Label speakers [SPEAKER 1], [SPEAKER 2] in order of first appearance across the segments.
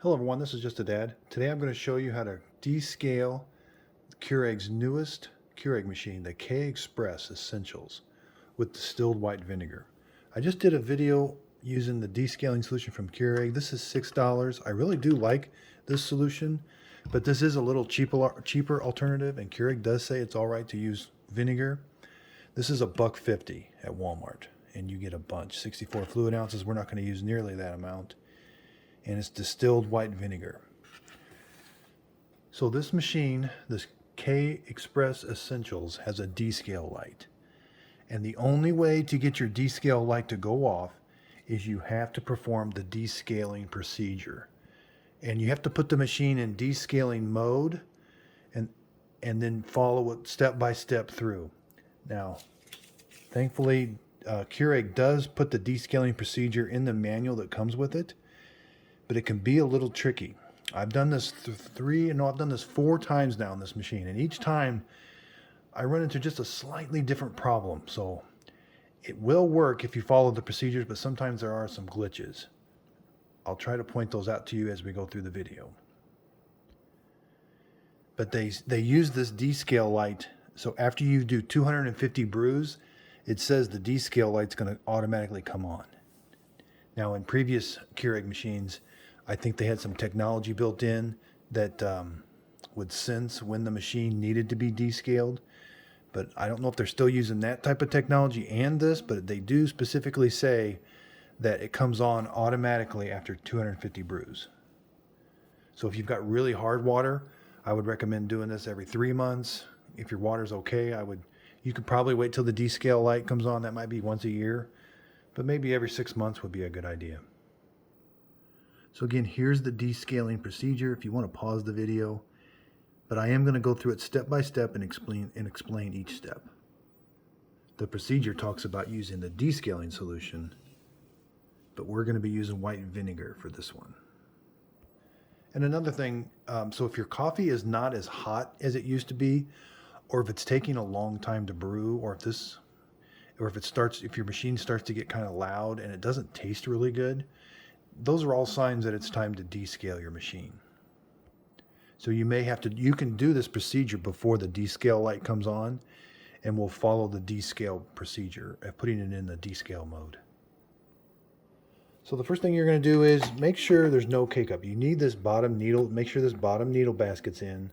[SPEAKER 1] Hello everyone, this is Just a Dad. Today I'm going to show you how to descale Keurig's newest Keurig machine, the K-Express Essentials, with distilled white vinegar. I just did a video using the descaling solution from Keurig. This is $6. I really do like this solution, but this is a little cheaper alternative, and Keurig does say it's all right to use vinegar. This is $1.50 at Walmart, and you get a bunch, 64 fluid ounces. We're not going to use nearly that amount. And it's distilled white vinegar. So this machine, this K-Express Essentials, has a descale light. And the only way to get your descale light to go off is you have to perform the descaling procedure. And you have to put the machine in descaling mode and then follow it step by step through. Now, thankfully, Keurig does put the descaling procedure in the manual that comes with it, but it can be a little tricky. I've done this I've done this 4 times now on this machine, and each time I run into just a slightly different problem. So it will work if you follow the procedures, but sometimes there are some glitches. I'll try to point those out to you as we go through the video. But they use this descale light, so after you do 250 brews, it says the descale light's going to automatically come on. Now, in previous Keurig machines, I think they had some technology built in that would sense when the machine needed to be descaled. But I don't know if they're still using that type of technology and this, but they do specifically say that it comes on automatically after 250 brews. So if you've got really hard water, I would recommend doing this every 3 months. If your water's okay, you could probably wait till the descale light comes on. That might be once a year, but maybe every 6 months would be a good idea. So again, here's the descaling procedure if you want to pause the video, but I am going to go through it step by step and explain each step. The procedure talks about using the descaling solution, but we're going to be using white vinegar for this one. And another thing, so if your coffee is not as hot as it used to be, or if it's taking a long time to brew, or if your machine starts to get kind of loud and it doesn't taste really good, those are all signs that it's time to descale your machine. So you can do this procedure before the descale light comes on, and we'll follow the descale procedure of putting it in the descale mode. So the first thing you're going to do is make sure there's no K-cup. You need this bottom needle, make sure this bottom needle basket's in,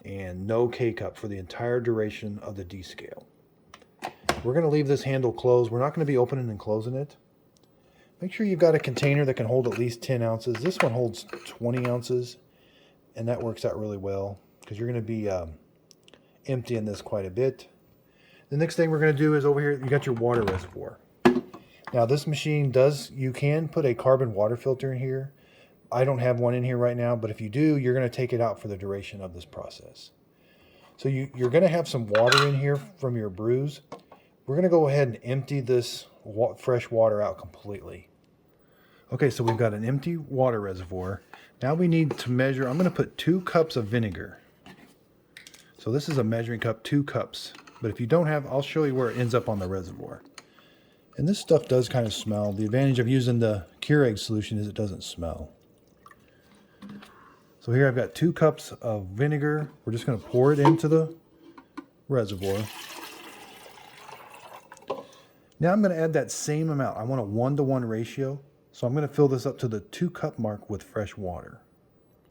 [SPEAKER 1] and no K-cup for the entire duration of the descale. We're going to leave this handle closed. We're not going to be opening and closing it. Make sure you've got a container that can hold at least 10 ounces. This one holds 20 ounces, and that works out really well because you're going to be emptying this quite a bit. The next thing we're going to do is over here, you got your water reservoir. Now this machine you can put a carbon water filter in here. I don't have one in here right now, but if you do, you're going to take it out for the duration of this process. So you're going to have some water in here from your brews. We're going to go ahead and empty this fresh water out completely. Okay, so we've got an empty water reservoir. Now we need to measure. I'm going to put 2 cups of vinegar. So this is a measuring cup, 2 cups. But if you don't have, I'll show you where it ends up on the reservoir. And this stuff does kind of smell. The advantage of using the Keurig solution is it doesn't smell. So here I've got 2 cups of vinegar. We're just going to pour it into the reservoir. Now I'm going to add that same amount. I want a 1-to-1 ratio. So I'm going to fill this up to the 2 cup mark with fresh water.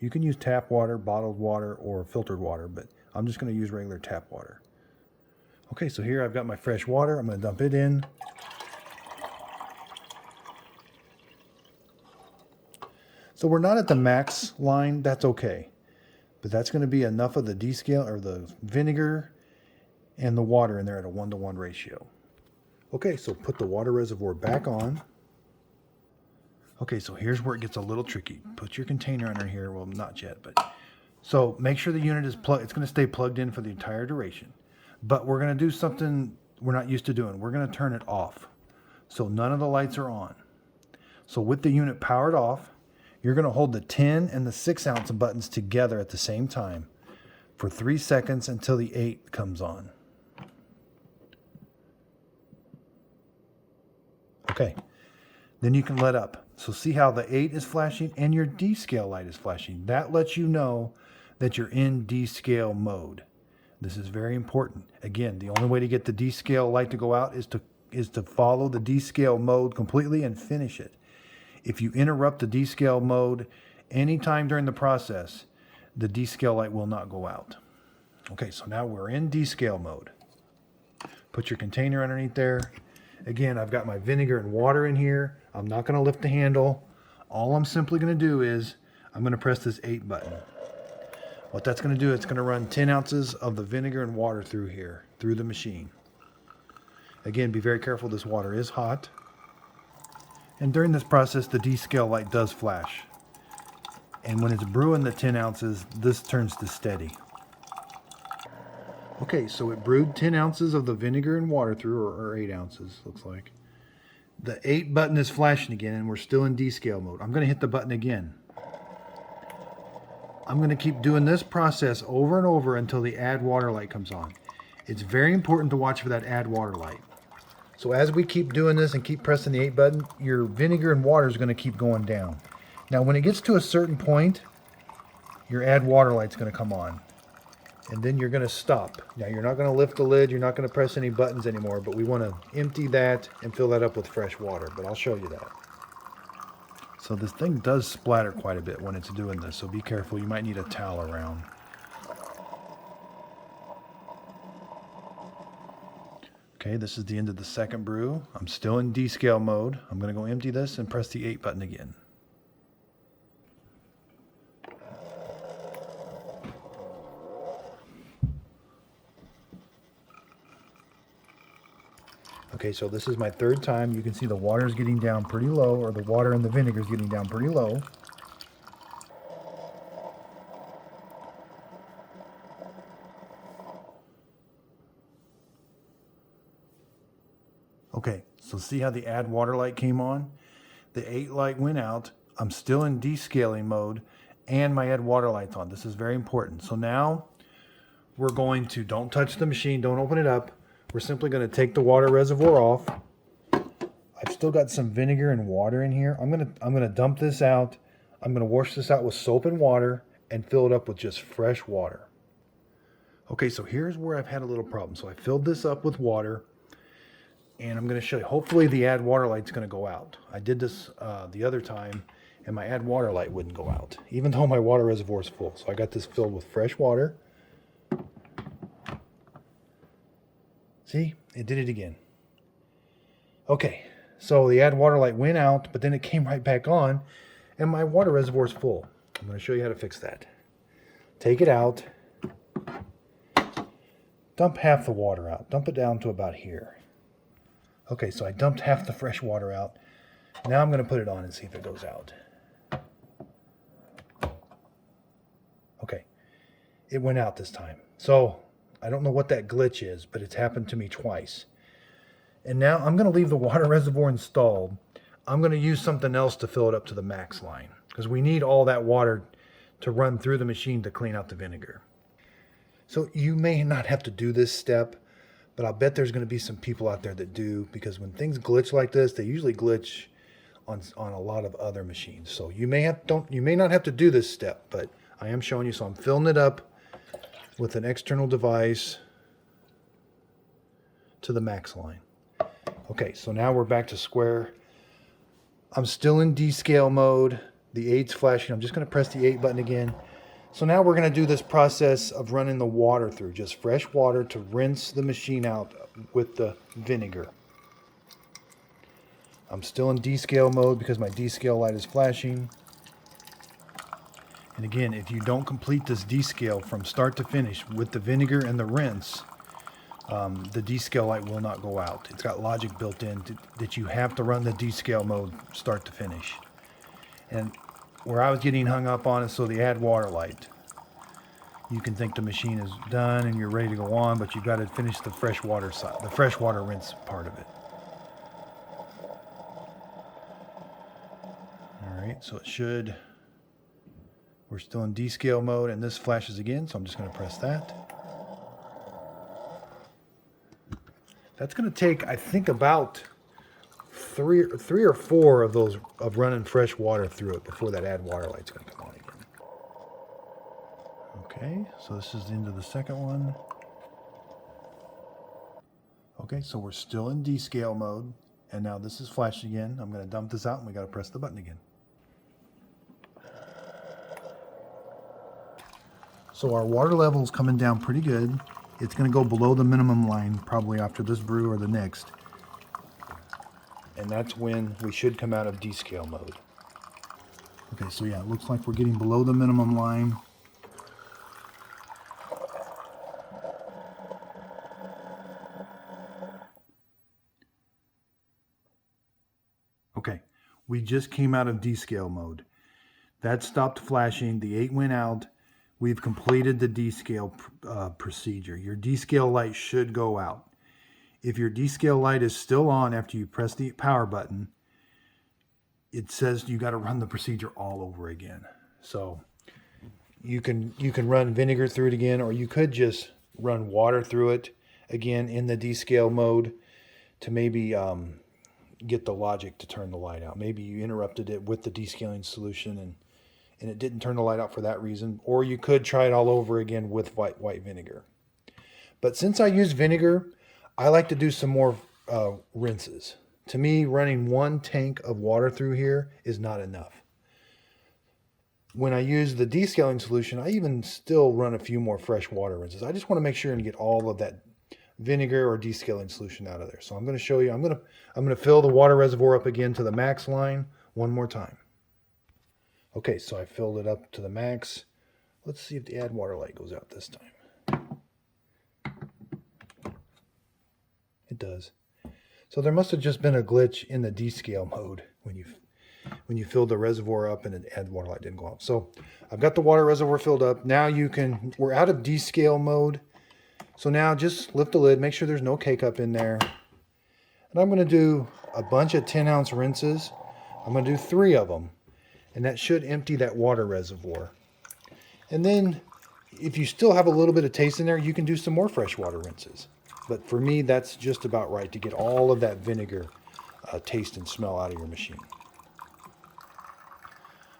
[SPEAKER 1] You can use tap water, bottled water, or filtered water, but I'm just going to use regular tap water. Okay, so here I've got my fresh water. I'm going to dump it in. So we're not at the max line. That's okay. But that's going to be enough of the descale or the vinegar and the water in there at a 1-to-1 ratio. Okay, so put the water reservoir back on. Okay, so here's where it gets a little tricky. Put your container under here. Well, not yet, but so make sure the unit is plugged. It's going to stay plugged in for the entire duration. But we're going to do something we're not used to doing. We're going to turn it off. So none of the lights are on. So with the unit powered off, you're going to hold the 10 and the 6-ounce buttons together at the same time for 3 seconds until the 8 comes on. Okay. Then you can let up. So see how the 8 is flashing and your descale light is flashing. That lets you know that you're in descale mode. This is very important. Again, the only way to get the descale light to go out is to follow the descale mode completely and finish it. If you interrupt the descale mode anytime during the process, the descale light will not go out. Okay, so now we're in descale mode. Put your container underneath there. Again, I've got my vinegar and water in here. I'm not going to lift the handle. All I'm simply going to do is I'm going to press this 8 button. What that's going to do, it's going to run 10 ounces of the vinegar and water through here, through the machine. Again, be very careful. This water is hot. And during this process, the descale light does flash. And when it's brewing the 10 ounces, this turns to steady. Okay, so it brewed 10 ounces of the vinegar and water through, or 8 ounces, looks like. The 8 button is flashing again, and we're still in descale mode. I'm going to hit the button again. I'm going to keep doing this process over and over until the add water light comes on. It's very important to watch for that add water light. So as we keep doing this and keep pressing the 8 button, your vinegar and water is going to keep going down. Now when it gets to a certain point, your add water light's going to come on. And then you're going to stop. Now you're not going to lift the lid, you're not going to press any buttons anymore, but we want to empty that and fill that up with fresh water, but I'll show you that. So this thing does splatter quite a bit when it's doing this, so be careful. You might need a towel around. Okay, this is the end of the second brew. I'm still in descale mode. I'm going to go empty this and press the 8 button again. Okay, so this is my third time. You can see the water is getting down pretty low, or the water and the vinegar is getting down pretty low. Okay, so see how the add water light came on? The 8 light went out. I'm still in descaling mode, and my add water light's on. This is very important. So now we're going to, don't touch the machine, don't open it up. We're simply going to take the water reservoir off. I've still got some vinegar and water in here. I'm going to dump this out. I'm going to wash this out with soap and water and fill it up with just fresh water. Okay, so here's where I've had a little problem. So I filled this up with water, and I'm going to show you. Hopefully the add water light's going to go out. I did this the other time, and my add water light wouldn't go out, even though my water reservoir is full. So I got this filled with fresh water. See, it did it again. Okay, so the add water light went out, but then it came right back on, and my water reservoir is full. I'm going to show you how to fix that. Take it out. Dump half the water out. Dump it down to about here. Okay, so I dumped half the fresh water out. Now I'm going to put it on and see if it goes out. Okay, it went out this time. So I don't know what that glitch is, but it's happened to me twice. And now I'm going to leave the water reservoir installed. I'm going to use something else to fill it up to the max line, because we need all that water to run through the machine to clean out the vinegar. So you may not have to do this step, but I'll bet there's going to be some people out there that do, because when things glitch like this, they usually glitch on a lot of other machines. So you may not have to do this step, but I am showing you. So I'm filling it up with an external device to the max line. Okay, so now we're back to square. I'm still in descale mode. The 8's flashing. I'm just going to press the 8 button again. So now we're going to do this process of running the water through, just fresh water to rinse the machine out with the vinegar. I'm still in descale mode because my descale light is flashing. And again, if you don't complete this descale from start to finish with the vinegar and the rinse, the descale light will not go out. It's got logic built in that you have to run the descale mode start to finish. And where I was getting hung up on is so the add water light. You can think the machine is done and you're ready to go on, but you've got to finish the freshwater side, the freshwater rinse part of it. All right, so it should. We're still in descale mode, and this flashes again, so I'm just going to press that. That's going to take, I think, about three or four of those of running fresh water through it before that add water light's going to come on again. Okay, so this is the end of the second one. Okay, so we're still in descale mode, and now this is flashed again. I'm going to dump this out, and we got to press the button again. So our water level is coming down pretty good. It's going to go below the minimum line probably after this brew or the next. And that's when we should come out of descale mode. Okay, so yeah, it looks like we're getting below the minimum line. Okay, we just came out of descale mode. That stopped flashing. The 8 went out. We've completed the descale procedure. Your descale light should go out. If your descale light is still on after you press the power button, it says you got to run the procedure all over again. So you can run vinegar through it again, or you could just run water through it again in the descale mode to maybe get the logic to turn the light out. Maybe you interrupted it with the descaling solution and it didn't turn the light out for that reason. Or you could try it all over again with white vinegar. But since I use vinegar, I like to do some more rinses. To me, running 1 tank of water through here is not enough. When I use the descaling solution, I even still run a few more fresh water rinses. I just want to make sure and get all of that vinegar or descaling solution out of there. So I'm going to show you. I'm going to fill the water reservoir up again to the max line one more time. Okay, so I filled it up to the max. Let's see if the add water light goes out this time. It does. So there must have just been a glitch in the descale mode when you filled the reservoir up and the add water light didn't go off. So I've got the water reservoir filled up. Now we're out of descale mode. So now just lift the lid, make sure there's no K-cup in there. And I'm going to do a bunch of 10-ounce rinses. I'm going to do 3 of them. And that should empty that water reservoir. And then if you still have a little bit of taste in there, you can do some more fresh water rinses. But for me, that's just about right to get all of that vinegar taste and smell out of your machine.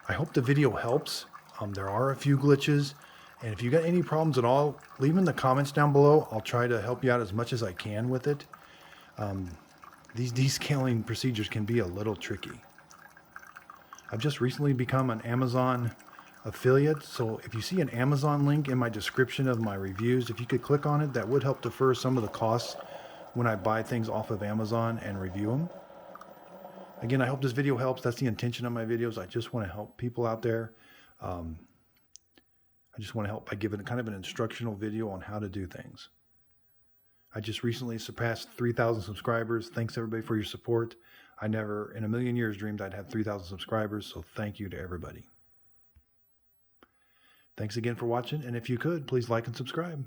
[SPEAKER 1] I hope the video helps. There are a few glitches. And if you got any problems at all, leave them in the comments down below. I'll try to help you out as much as I can with it. These descaling procedures can be a little tricky. I've just recently become an Amazon affiliate, so if you see an Amazon link in my description of my reviews, if you could click on it, that would help defer some of the costs when I buy things off of Amazon and review them. Again, I hope this video helps. That's the intention of my videos. I just want to help people out there. I just want to help by giving kind of an instructional video on how to do things. I just recently surpassed 3,000 subscribers. Thanks everybody for your support. I never in a million years dreamed I'd have 3,000 subscribers, so thank you to everybody. Thanks again for watching, and if you could, please like and subscribe.